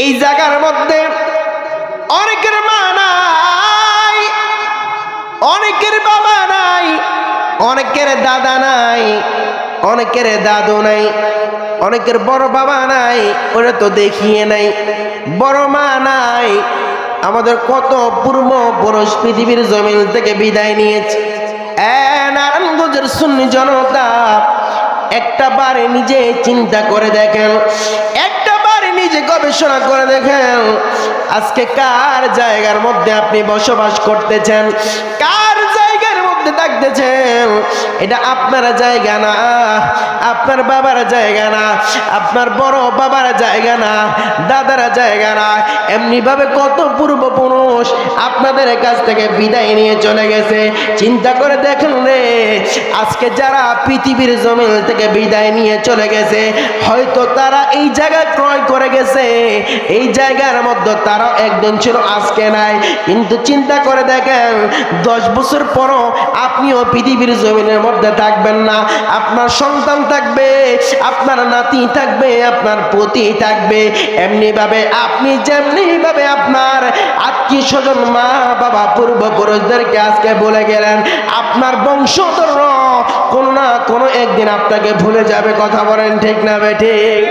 এই জায়গার মধ্যে অনেকের মা নাই, অনেকের বাবা নাই, অনেকের দাদা নাই, অনেকের দাদু নাই, অনেকের বড় বাবা নাই, ওরা তো দেখিয়ে নাই, বড় মা নাই। আমাদের কত পূর্ব পুরুষ পৃথিবীর জমিন থেকে বিদায় নিয়েছে। নারায়ণগঞ্জের সুন্নি জনতা, একটা বারে নিজে চিন্তা করে দেখেন, একটা বারে নিজে গবেষণা করে দেখেন, আজকে কার জায়গার মধ্যে আপনি বসবাস করতেছেন, কার জায়গার মধ্যে থাকতেছেন। এটা আপনার জায়গা না, আপনার বাবার জায়গা না, আপনার বড় বাবার জায়গা না, দাদার জায়গা না। এমনি ভাবে কত পূর্বপুরুষ আপনাদের কাছ থেকে বিদায় নিয়ে চলে গেছে। চিন্তা করে দেখেন রে, আজকে যারা পৃথিবীর জমিন থেকে বিদায় নিয়ে চলে গেছে, হয়তো তারা এই জায়গা ক্রয় করে গেছে, এই জায়গার মধ্যে তারাও একদিন ছিল, আজকে নাই। কিন্তু চিন্তা করে দেখেন, 10 বছর পরও আপনিও পৃথিবীর জমিনের মধ্যে থাকবেন না। আপনার সন্তান থাকবে, আপনার নাতি থাকবে, আপনার পতি থাকবে। এমনি ভাবে আপনি যেমনি ভাবে আপনার আত্মীয় স্বজন, মা বাবা, পূর্বপুরুষদেরকে আজকে ভুলে গেলেন, আপনার বংশধর কোনো না কোনো একদিন আপনাকে ভুলে যাবে। কথা বলেন ঠিক না বেঠিক?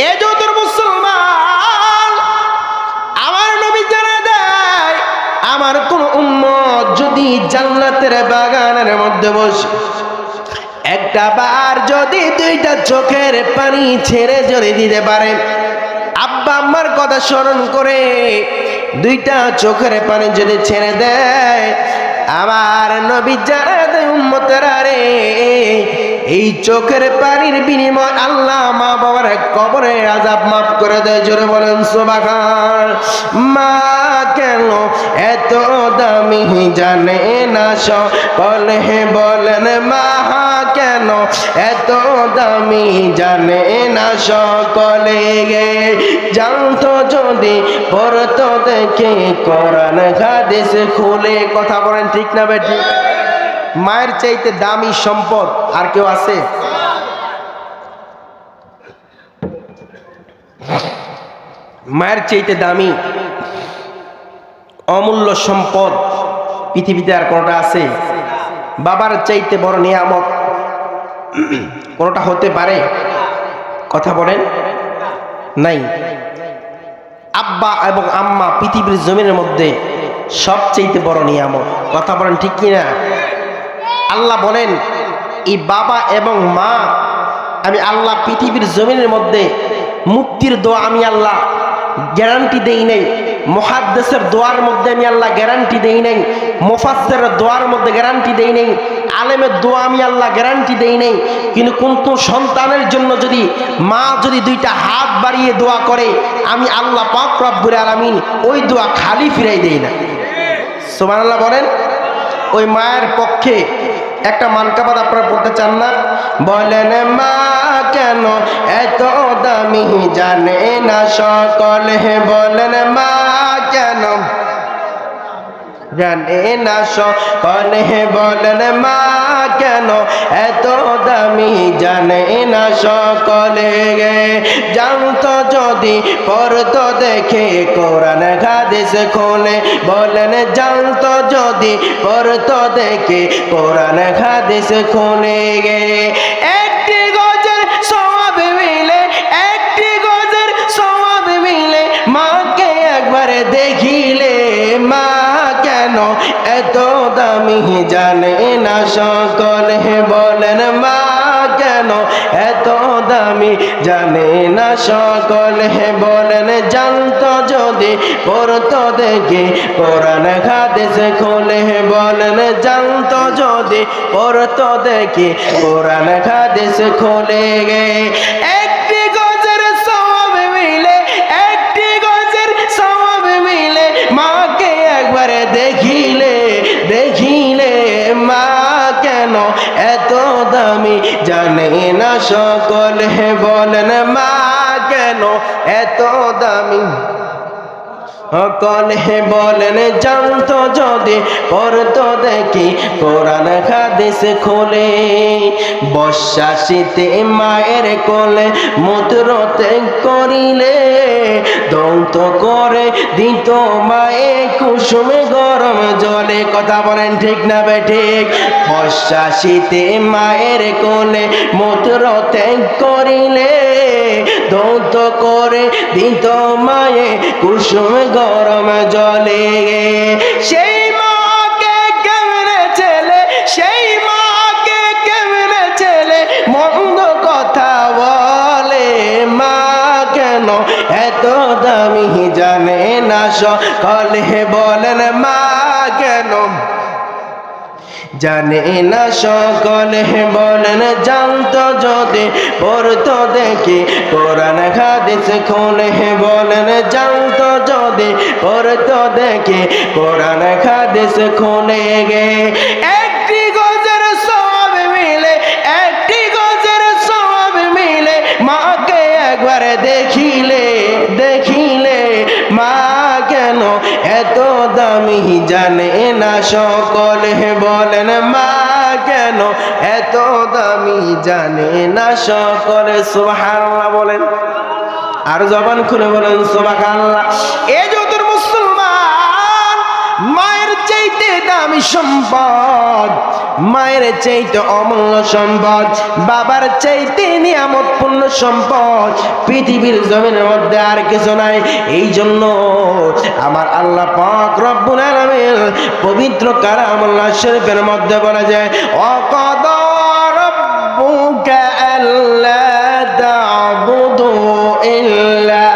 এ যত মুসলমান, আমার নবী জানা দেয়, আমার কোন উম্মত যদি জান্নাতের বাগানের মধ্যে বসে একটা বার যদি 2টা চোখের পানি ছেড়ে জড়িয়ে দিতে পারে, আব্বা আম্মার কথা স্মরণ করে 2টা চোখের পানি যদি ছেড়ে দেয়, আমার নবী জানা দেয় উম্মতেরা রে, এই চোখের পানির বিনিময় আল্লাহ মা বাবার কবরে আযাব মাফ করে দেয়। জোরে বলেন সুবহান। মা কেন এত দামি জানে না সকলে, বলেন মা কেন এত দামি জানে না সকলে। জানতো যদি পড়তো দেখে কোরআন হাদিস খুলে। কথা বলেন ঠিক না বেঠিক? মায়ের চাইতে দামি সম্পদ আর কেউ আছে? মায়ের চাইতে দামি অমূল্য সম্পদ পৃথিবীতে আর কোনটা আছে? বাবার চাইতে বড় নিয়ামত কোনটা হতে পারে? কথা বলেন নাই। আব্বা এবং আম্মা পৃথিবীর জমিনের মধ্যে সবচাইতে বড় নিয়ামত। কথা বলেন ঠিক কিনা? আল্লাহ বলেন, এই বাবা এবং মা আমি আল্লাহ পৃথিবীর জমিনের মধ্যে মুক্তির দোয়া আমি আল্লাহ গ্যারান্টি দেই নাই। মুহাদ্দিসের দোয়ার মধ্যে আমি আল্লাহ গ্যারান্টি দেই নাই, মুফাসসিরের দোয়ার মধ্যে গ্যারান্টি দেই নাই, আলেমের দোয়া আমি আল্লাহ গ্যারান্টি দেই নাই। কিন্তু কোন সন্তানের জন্য যদি মা যদি 2টা হাত বাড়িয়ে দোয়া করে, আমি আল্লাহ পাক রব্বুল আলামিন ওই দোয়া খালি ফিরাই দেই না। সুবহানাল্লাহ বলেন। ওই মায়ের পক্ষে একটা মানকাবাত আপনারা পড়তে চান না? বলেন মা কেন এত দামি জানে না সকলে, বলেন মা কেন জানে না সকলে, বলেন মা কেন এত দামি জানে না সকলে। জানতো যদি পড়তো দেখে কোরআন হাদিস খুলে, বলেন জানতো যদি পড়তো দেখে কোরআন হাদিস খুলে। একটি গজের সওয়াব মিলে, একটি গজের সওয়াব মিলে, মাকে একবার দেখিলে। মা কেন এত দামি জানে না সকলে, বলেন মা কেন এত দামি জানে না সকলে, বলেন জানতো যদি পড়তো দেখে কোরআন হাদিস খুলে, বলেন জানতো যদি পড়তো দেখে কোরআন হাদিস খুলে। একটি গজের সওয়াব মিলে, একটি গজের সওয়াব মিলে, মাকে একবার দেখিলে, দেখিলে। মা কেন এত দামি জানে না সকলে, বলেন মা কেন এত দামি সকলে, বলেন জানতো যদি পড়তো দেখি কোরআন হাদিস খুলে। বর্ষা শীতে মায়ের কোলে মূত্রতে করিলে, ধৌত করে দিত মায়ে কুসুমে গরম জলে। কথা বলেন ঠিক না বেঠিক? বর্ষা শীতে মায়ের কোলে মূত্র ত্যাগ করিলে ধৌত করে দিত মায়ে কুসুম গরম জলে। সেই মাকে কেমনে ছেলে, সেই মাকে কেমনে ছেলে মন্দ কথা বলে। মা কেন এত দামি জানে না সকলে, বলেন মা কেন জানে না সকলে, বলেন জানতো যদি পড়তো দেখি কোরআন হাদিস খুলে। বলেন জানতো যদি পড়তো দেখি কোরআন হাদিস খুলে। গে একটি গজের সওয়াব মিলে, একটি গজের সওয়াব মিলে মাকে একবার দেখিলে, দেখিলে মা কেন এত দামি জানে না সকলে, বলেন মা কেন এত দামি জানে না সকলে। সুবহানাল্লাহ বলেন, আর জবান খুলে বলেন সুবহানাল্লাহ। এই যত মুসলমান, মায়ের চাইতে দামি সম্পদ, মায়ের চাইতে অমূল্য সম্পদ, বাবার চাইতে নিয়ামতপূর্ণ সম্পদ পৃথিবীর জমিনের মধ্যে আর কিছু নাই। এই জন্য আমার আল্লাহ পাক রব্বুল আলামিন পবিত্র কালামুল্লাহ শরীফের মধ্যে বলা যায়, ওয়াকাদা রাব্বুকা আল্লা তা'বুদু ইল্লা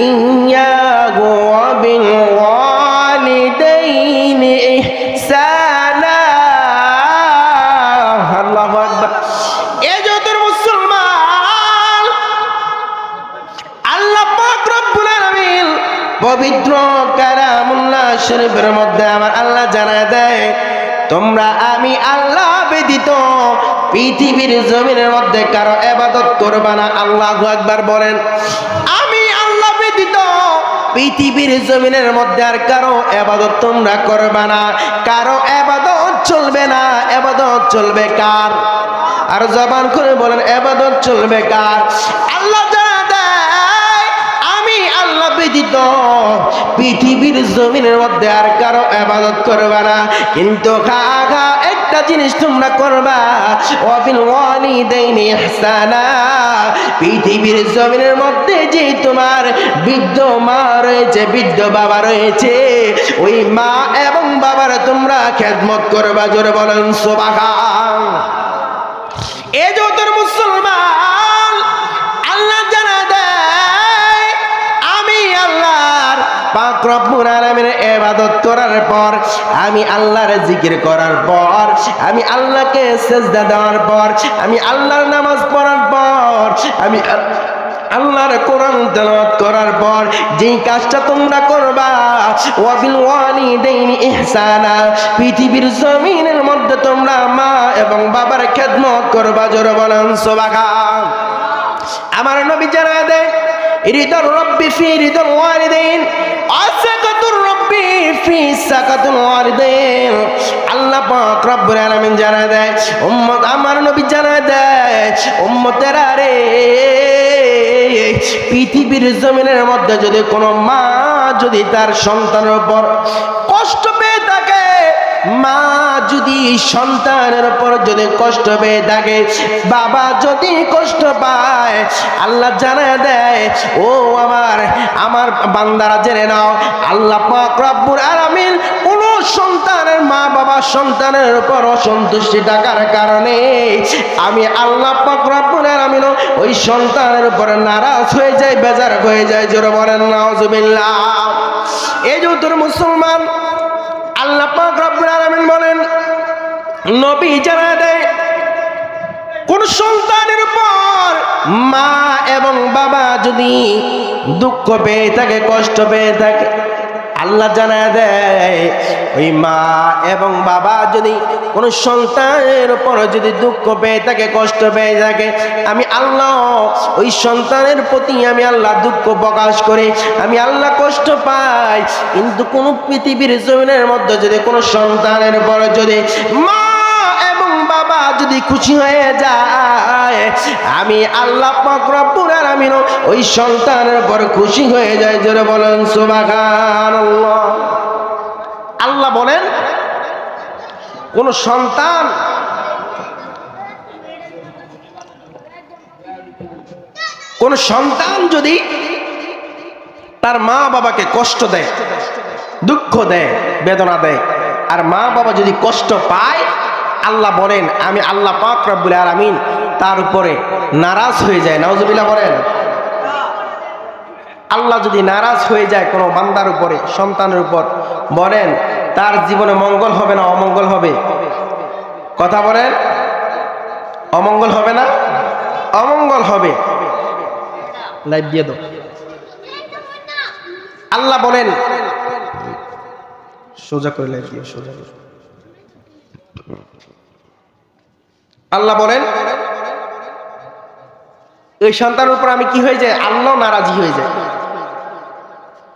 ইয়্যাহু ওয়া বিল ওয়ালিদাইনি ইহসানা। আল্লাহু আকবার। এ যত মুসলমান, আল্লাহ পাক রব্বুল আলামিন পবিত্র কালামুল্লাহ শরীফের মধ্যে আমার আল্লাহ জানায় দেয়, তোমরা আমি আল্লাহ ব্যতীত পৃথিবীর জমিনের মধ্যে কারো ইবাদত করবে না। আল্লাহু আকবার বলেন। আমি আল্লাহ ব্যতীত পৃথিবীর জমিনের মধ্যে আর কারো ইবাদত তোমরা করবে না। কারো ইবাদত চলবে না। ইবাদত চলবে কার? আর জবান করে বলেন ইবাদত চলবে কার? আল্লাহ জানা দেয়, আমি আল্লাহ ব্যতীত পৃথিবীর জমিনের মধ্যে আর কারো ইবাদত করবে না। কিন্তু একটা জিনিস তোমরা করবা, ওয়াবিল ওয়ালিদাইনি ইহসানা। পৃথিবীর জমিনের মধ্যে যে তোমার বৃদ্ধ মা রয়েছে, বৃদ্ধ বাবা রয়েছে, ওই মা এবং বাবার তোমরা খেদমত করবা। জোরে বলেন সুবহানাল্লাহ। এ যত মুসলমান, আল্লাহ জানা দেয়, আমি আল্লাহর পাক রব্বুল আলামিনের ইবাদত করার পর, আমি আল্লাহর জিকির করার পর, আমি আল্লাহকে সিজদা দেওয়ার পর, আমি আল্লাহর নামাজ পড়ার পর, আমি আল্লাহর কোরআন তেলাওয়াত করার পর যেই কাজটা তোমরা করবা, ওয়াবিল ওয়ালিদাইনি ইহসানা, পৃথিবীর জমিনের মধ্যে তোমরা মা এবং বাবার খেদমত করবা। জোরে বলেন সুবহানাল্লাহ। আমার নবী জানায় দেয়, রিদার রব্বি ফি রিদাল ওয়ালিদাইন, আসাকাতুর রব্বি ফি সাকাতুল ওয়ালিদাইন। আল্লাহ পাক রব্বুল আলামিন জানায় দেয়, উম্মত, আমার নবী জানায় দেয়, উম্মতেরা রে, পৃথিবীর জমিনের মধ্যে যদি কোনো মা যদি তার সন্তানের উপর কষ্ট পেয়ে থাকে, মা যদি সন্তানের উপর যদি কষ্ট পেয়ে থাকে, বাবা যদি কষ্ট পায়, আল্লাহ জানায় দেয়, ও আমার বান্দারা জেনে নাও, আল্লাহ পাক রব্বুল আলামিন কোন সন্তানের মা বাবা সন্তানের উপর অসন্তুষ্টি থাকার কারণে আমি আল্লাহ পাক রব্বুল আলামিন ওই সন্তানের উপর নারাজ হয়ে যায়, বেজার হয়ে যায়। জোরে বলেন নাউজুবিল্লাহ। এই যে তোর মুসলমান, আল্লাহ পাক রব্বুল আলামিন বলেন, নবী জানায় দেয়, কোন সন্তানের উপর মা এবং বাবা যদি দুঃখ পেয়ে থাকে, কষ্ট পেয়ে থাকে, আল্লাহ জানায় দেয়, ওই মা এবং বাবা যদি কোনো সন্তানের উপর যদি দুঃখ পেয়ে থাকে, কষ্ট পেয়ে থাকে, আমি আল্লাহ ওই সন্তানের প্রতি আমি আল্লাহ দুঃখ প্রকাশ করি, আমি আল্লাহ কষ্ট পাই। কিন্তু কোন পৃথিবীর জমিনের মধ্যে যদি কোনো সন্তানের উপর যদি মা এবং বাবা যদি খুশি হয়ে যায়, আমি আল্লাহ পাক রব্বুল আলামিন ওই সন্তানের উপর খুশি হয়ে যায়। জোরে বলেন সুবহানাল্লাহ। আল্লাহ বলেন কোন সন্তান যদি তার মা বাবাকে কষ্ট দেয়, দুঃখ দেয়, বেদনা দেয়, আর মা বাবা যদি কষ্ট পায়, আল্লাহ বলেন আমি আল্লাহ পাক রব্বুল আলামিন তার উপরে নারাজ হয়ে যায়। নাউজুবিল্লাহ বলেন। আল্লাহ যদি নারাজ হয়ে যায় কোনো বান্দার উপরে, সন্তানের উপর, বলেন তার জীবনে মঙ্গল হবে না অমঙ্গল হবে? কথা বলেন, অমঙ্গল হবে না অমঙ্গল হবে? লাইভ দিয়ে দাও। আল্লাহ বলেন, সোজা করে লাইভ দিয়ে, সোজা করে। আল্লাহ বলেন ওই সন্তানের উপর আমি কি হয়ে যায়? আল্লাহ নারাজি হয়ে যায়।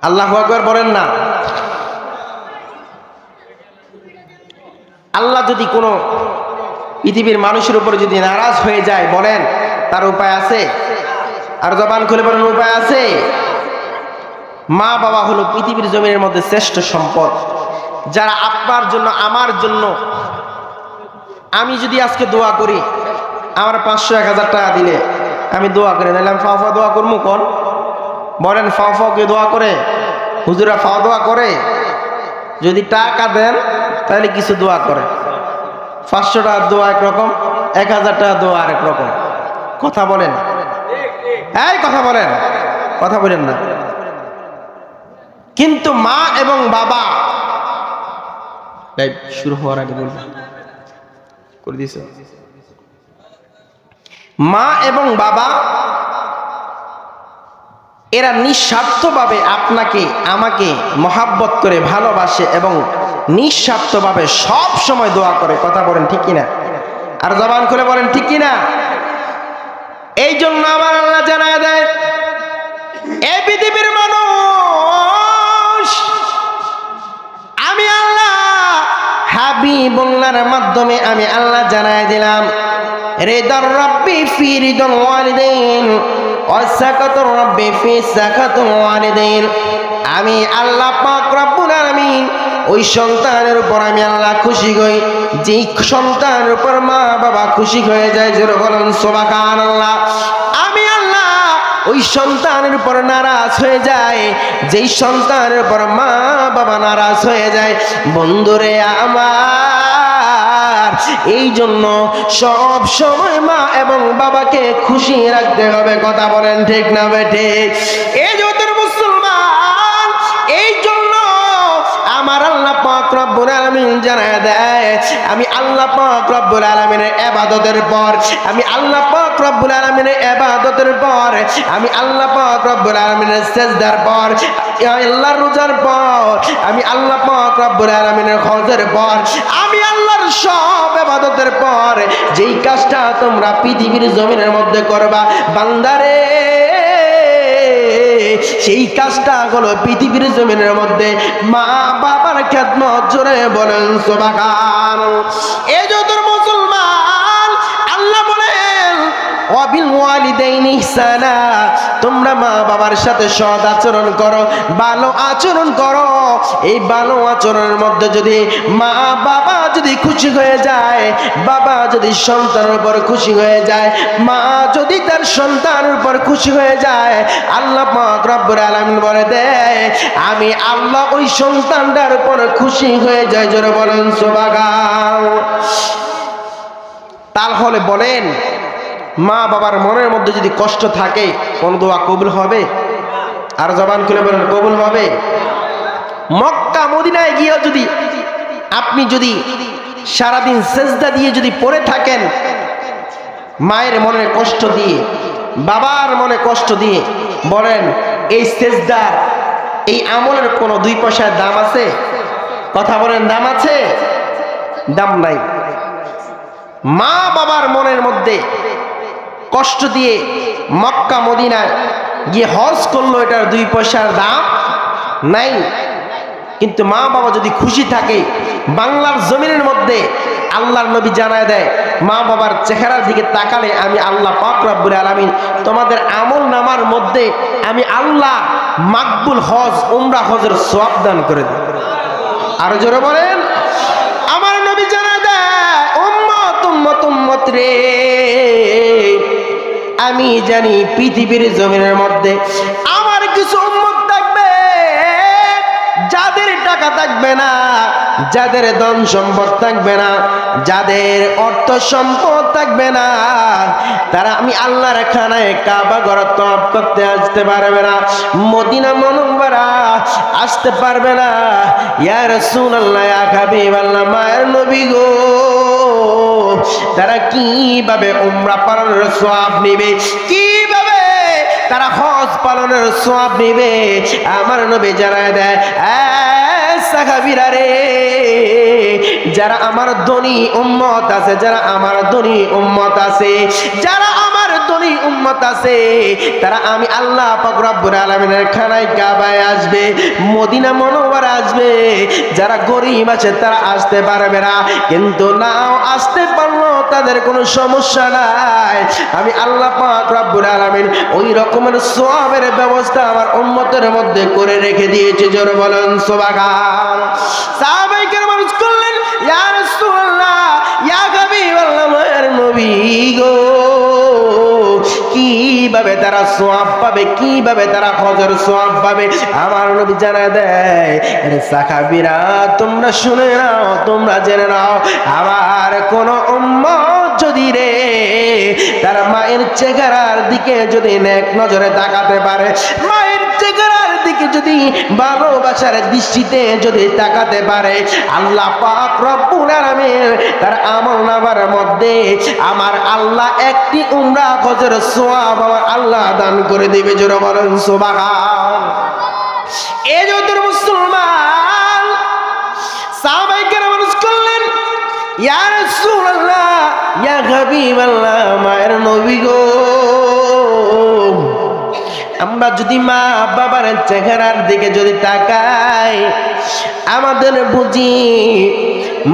আল্লাহু আকবার বলেন না। আল্লাহ যদি কোনো পৃথিবীর মানুষের উপর যদি নারাজ হয়ে যায়, বলেন তার উপায় আছে? আর জবান খুলে বলেন উপায় আছে? মা বাবা হলো পৃথিবীর জমিনের মধ্যে শ্রেষ্ঠ সম্পদ, যারা আপনার জন্য, আমার জন্য, আমি যদি আজকে দোয়া করি, আমার 500 1000 টাকা দিলে আমি দোয়া করি, নাহলে আমি ফাওয়া দোয়া করবো? কোন বলেন, ফাওয়া কে দোয়া করে? হুজুরা ফাওয়া দোয়া করে? যদি টাকা দেন তাহলে কিছু দোয়া করে। 500 টাকার দোয়া একরকম, 1000 টাকার দোয়া আরেক রকম। কথা বলেন, এই কথা বলেন, কথা বলেন না। কিন্তু মা এবং বাবা, শুরু হওয়ার আগে বলবো করে দিয়েছে, মা এবং বাবা এরা নিঃস্বার্থভাবে আপনাকে আমাকে মহাব্বত করে ভালোবাসে এবং নিঃস্বার্থভাবে সব সময় দোয়া করে। কথা বলেন ঠিক কিনা? আর জবান খুলে বলেন ঠিক কিনা? এই জন্য আমার আল্লাহ জানায় দেয়, এই পৃথিবীর মানুষ আমি আল্লাহ হাবিবুল্লাহর মাধ্যমে আমি আল্লাহ জানায় দিলাম, রিদার রাব্বি ফি রিদাল ওয়ালিদাইন ওয়া সাকাতুর রাব্বি ফি সাকাতুল ওয়ালিদাইন। আমি আল্লাহ পাক রব্বুল আলামিন ওই সন্তানের উপর আমি আল্লাহ খুশি হই যেই সন্তানের উপর মা বাবা খুশি হয়ে যায়। জোরে বলেন সুবহানাল্লাহ। আমি আল্লাহ ওই সন্তানের উপর নারাজ হয়ে যায় যেই সন্তানের উপর মা বাবা নারাজ হয়ে যায়। বন্ধুরে আমার, এই জন্য সব সময় মা এবং বাবাকে খুশি রাখতে হবে। কথা বলেন ঠিক না বেঠিক? এই জগতের মুসলমান, এই জন্য আমার আল্লাহ পাক রব্বুল আলামিন জানায় দেয়, আমি আল্লাহ পাক রব্বুল আলামিনের ইবাদতের পর, আমি আল্লাহ পাক রব্বুল আলামিনের ইবাদতের পর, আমি আল্লাহ পাক রব্বুল আলামিনের সিজদার পর, আল্লাহর রোজার পর, আমি আল্লাহ পাক রব্বুল আলামিনের হজের পর, আমি আল্লাহর সব ইবাদতের পর যেই কাজটা তোমরা পৃথিবীর জমিনের মধ্যে করবা বান্দারে, সেই কাজটা হলো পৃথিবীর জমিনের মধ্যে মা বাবার খেদমত। জোরে বলেন সুবহানাল্লাহ। এই যত মুসলমান, আল্লাহ বলেন ওয়াবিল ওয়ালিদাইনি ইহসানা, তোমরা মা বাবার সাথে সৎ আচরণ করো, ভালো আচরণ করো। এই ভালো আচরণের মধ্যে যদি মা বাবা যদি খুশি হয়ে যায়, বাবা যদি সন্তানের উপর খুশি হয়ে যায়, মা যদি তার সন্তানের উপর খুশি হয়ে যায়, আল্লাহ পাক রব্বুল আলামিন বলে দেয় আমি আল্লাহ ওই সন্তানটার উপর খুশি হয়ে যায়। জোরে বলেন সুবহানাল্লাহ। তাহলে বলেন, মা বাবার মনের মধ্যে যদি কষ্ট থাকে কোন দোয়া কবুল হবে? আর জবান খুলে বলেন কবুল হবে? মক্কা মদিনায় গিয়ে যদি আপনি যদি সারাদিন সেজদা দিয়ে যদি পড়ে থাকেন, মায়ের মনে কষ্ট দিয়ে, বাবার মনে কষ্ট দিয়ে, বলেন এই সেজদার, এই আমলের কোনো 2 পয়সার দাম আছে? কথা বলেন দাম আছে? দাম নাই। মা বাবার মনের মধ্যে কষ্ট দিয়ে মক্কা মদিনায় গিয়ে হজ করলো, এটার 2 পয়সার দাম নাই। কিন্তু মা বাবা যদি খুশি থাকে, বাংলার জমিনের মধ্যে আল্লাহর নবী জানায় দেয়, মা বাবার চেহারার দিকে তাকালে আমি আল্লাহ পাক রব্বুল আলামিন তোমাদের আমল নামার মধ্যে আমি আল্লাহ মাকবুল হজ উমরা হজের সওয়াব দান করে দিই। আরো জোরে বলেন। আমার নবী জানায় দেয়, উম্মত উম্মত উম্মত রে, আমি জানি পৃথিবীর জমিনের মধ্যে আমার কিছু উম্মত থাকবে যাদের টাকা থাকবে না, যাদের ধন সম্পদ থাকবে না, যাদের অর্থ সম্পদ থাকবে না, তারা আমি আল্লাহর খানায় কাবা ঘর তওয়াফ করতে আসতে পারবে না, মদিনা মুনাওয়ারা আসতে পারবে না। ইয়া রাসূলুল্লাহ, ইয়া হাবিবাল্লাহ, মায়ের নবী গো, তারা কিভাবে উমরা পালনের সওয়াব নেবে, কিভাবে তারা হজ পালনের সওয়াব নেবে? আমার নবী জানায় দেয়, সাহাবীরা রে, যারা আমার ধনী উম্মত আছে, যারা আমার ধনী উম্মত আছে, যারা আমার ধনী উম্মত আছে, তারা আমি আল্লাহ পাক রব্বুল আলামিনের খানায় কাবায় আসবে, মদিনা মুনাওয়ারা আসবে। যারা গরীব আছে তারা আসতে পারবে না, কিন্তু নাও আসতে পারলো তাদের কোনো সমস্যা নাই। আমি আল্লাহ পাক রব্বুল আলামিন ওই রকমের সওয়াবের ব্যবস্থা আমার উম্মতের মধ্যে করে রেখে দিয়েছে। জোরে বলেন সুবহান। সাহাবায়ে কেরাম মানুষ করলেন, ইয়া রাসূলুল্লাহ, ইয়া হাবিবাল্লাহ, মায়ের নবী গো, কিভাবে তারা সওয়াব পাবে, কিভাবে তারা হজের সওয়াব পাবে? আমার নবী জানায় দেয়, আরে সাহাবীরা তোমরা শুনে নাও, তোমরা জেনে নাও, আমার কোন উম্মত যদি রে তার মায়ের চেহারার দিকে যদি নেক নজরে তাকাতে পারে, মায়ের চেহারার দিকে যদি ভালোবাসার দৃষ্টিতে যদি তাকাতে পারে, আল্লাহ পাক রব্বুল আলামিন তার আমলনামার মধ্যে আমার আল্লাহ একটি উমরা হজের সওয়াব আমার আল্লাহ দান করে দিবে। জোরে বলেন সুবহান। এই যে তোর মুসলমান সাহাবায়ে কেরাম মানুষ করলেন, ইয়া রাসূলুল্লাহ, ইয়া হাবিবাল্লাহ, মায়ের নবী গো, আমরা যদি মা বাবার চেহারার দিকে যদি তাকাই, আমাদের বুঝি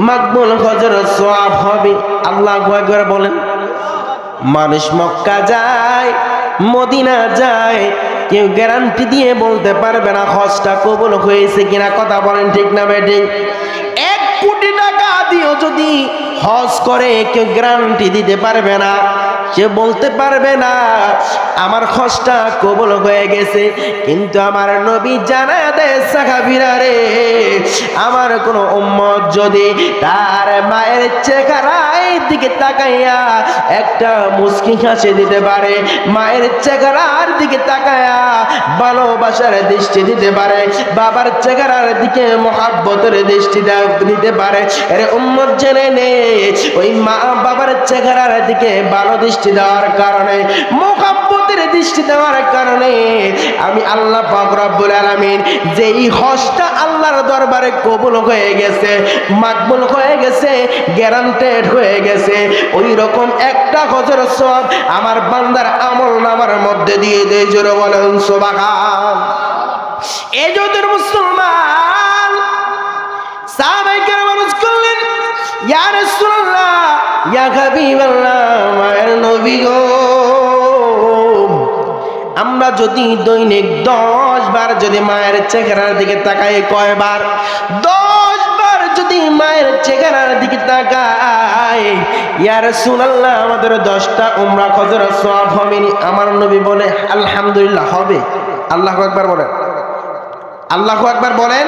মাকবুল হজের সওয়াব হবে? আল্লাহু আকবার বলেন। মানুষ মক্কা যায়, মদিনা যায়, কেউ গ্যারান্টি দিয়ে বলতে পারবে না হজটা কবুল হয়েছে কিনা। কথা বলেন ঠিক না বেঠিক? 1 কোটি টাকা দিয়েও যদি হজ করে কেউ গ্যারান্টি দিতে পারবে না, সে বলতে পারবে না আমার হজটা কবুল হয়ে গেছে। কিন্তু আমার নবী জানায় দেয়, সাহাবীরা রে, আমার কোন উম্মত যদি তার মায়ের চেহারার দিকে তাকাইয়া একটা মুস্কি হাসি দিতে পারে, মায়ের চেহারার দিকে তাকাইয়া ভালোবাসার দৃষ্টি দিতে পারে, বাবার চেহারার দিকে মহব্বতের দৃষ্টি দিতে পারে, আরে উম্মত জেনে নে, ওই মা বাবার চেহারার দিকে ভালো দৃষ্টি দেওয়ার কারণে, মহব্বতের দৃষ্টি দেওয়ার কারণে আমি আল্লাহ পাক রব্বুল আলামিন যেই হজটা আল্লাহর দরবারে কবুল হয়ে গেছে, মাকবুল হয়ে গেছে, গ্যারান্টেড হয়ে গেছে, ওই রকম একটা হজের সওয়াব আমার বান্দার আমলনামার মধ্যে দিয়ে দেয়। জোরে বলেন সুবহান। এই যে তোর মুসলমান সাহাবায়ে কেরাম মানুষ করলেন, ইয়া রাসূলুল্লাহ, ইয়া হাবিবাল্লাহ, মায়ের নবী গো, আমরা যদি দৈনিক 10 বার যদি মায়ের চেহারার দিকে তাকাই, কয়বার? 10 বার যদি মায়ের চেহারার দিকে তাকাই, ইয়া রাসূলুল্লাহ, আমাদের 10টা উমরা হজের সওয়াব হবে। আমার নবী বলে, আলহামদুলিল্লাহ, হবে। আল্লাহু আকবার বলেন, আল্লাহু আকবার বলেন।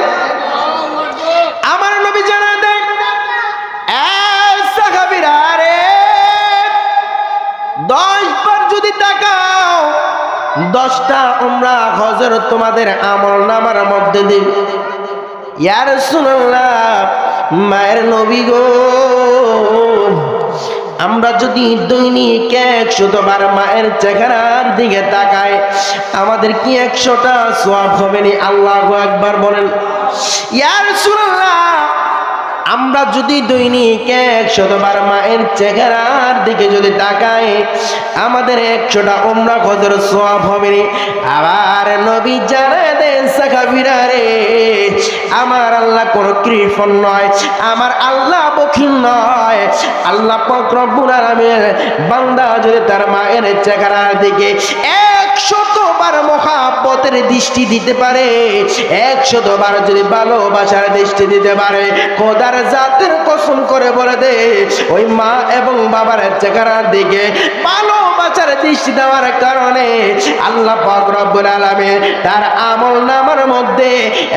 আমার নবী জানায় দেন, সাহাবীরা রে, 10 বার যদি তাকাও, 10টা উমরা হজের তোমাদের আমলনামার মধ্যে দিন। ইয়া রাসূলুল্লাহ, মায়ের নবী গো, আমরা যদি দৈনিক 100 বার মায়ের চেহারার দিকে তাকাই, আমাদের কি 100টা সওয়াব হবে না? আল্লাহু আকবার বলেন। ইয়া রাসূলুল্লাহ, আমরা যদি দৈনিক 100 বার মায়ের চেহারার দিকে যদি তাকাই, আমাদের 100টা উমরা হজের সওয়াব হবে না। আবার নবী জানায় দেন, মুসাফিরা রে, আমার আল্লাহ কোন কৃপণ নয়, আমার আল্লাহ বখিল নয়। আল্লাহ পাক রব্বুল আলামিন বান্দা যদি তার মায়ের চেহারার দিকে 100 বার মহাব্বতের দৃষ্টি দিতে পারে, 100 বার যদি ভালোবাসার দৃষ্টি দিতে পারে, খোদার জাতের কসম করে বলে দে, ওই মা এবং বাবার চেহারার দিকে ভালোবাসার দৃষ্টি দেওয়ার কারণে আল্লাহ পাক রব্বুল আলামিন তার আমল নামার মধ্যে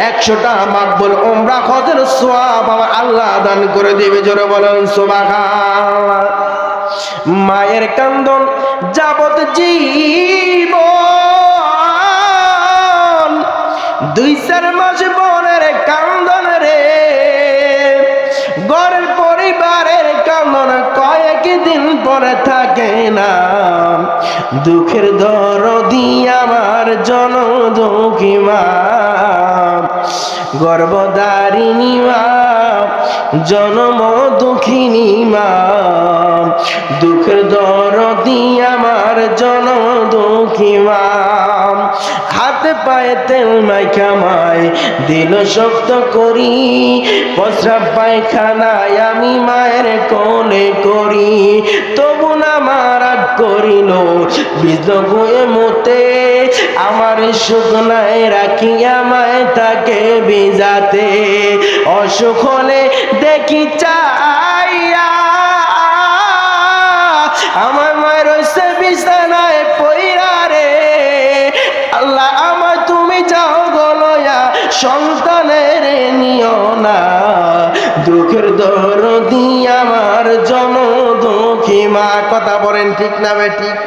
100টা মাকবুল উমরা হজের সওয়াব আমার আল্লাহ দান করে দিবে। জোরে বলেন সুবহানাল্লাহ। মায়ের কান্দন যাবত জীবন, 2-4 মাস বোনের কান্দন রে, ঘরের পরিবারের কান্দন কয়েকদিন পরে থাকে না। দুঃখের দরদি আমার জনদুঃখী মা, গর্ভধারিণী মা, জনম দুঃখিনী মা, দুঃখের দরদি আমার জনম দুঃখী মা। হাতে পায়ে তেল মাইখা মায় দিল শক্ত করি, প্রস্রাব পায়খানায় আমি মায়ের কোলে করি, তবু না মারাত করিল বিদ্য হয়ে মতে, আমার শুকনায় রাখিয়া মায় তাকে বিজাতে, অসুখ হলে দেখি চাইয়া আমার মায়ের রয়েছে বিছানায় পইরা রে, আল্লাহ আমার তুমি যাও গলয়া সন্তানের নিও না, দুঃখের দরদি আমার জনদুঃখী মা। কথা বলেন ঠিক না বে ঠিক?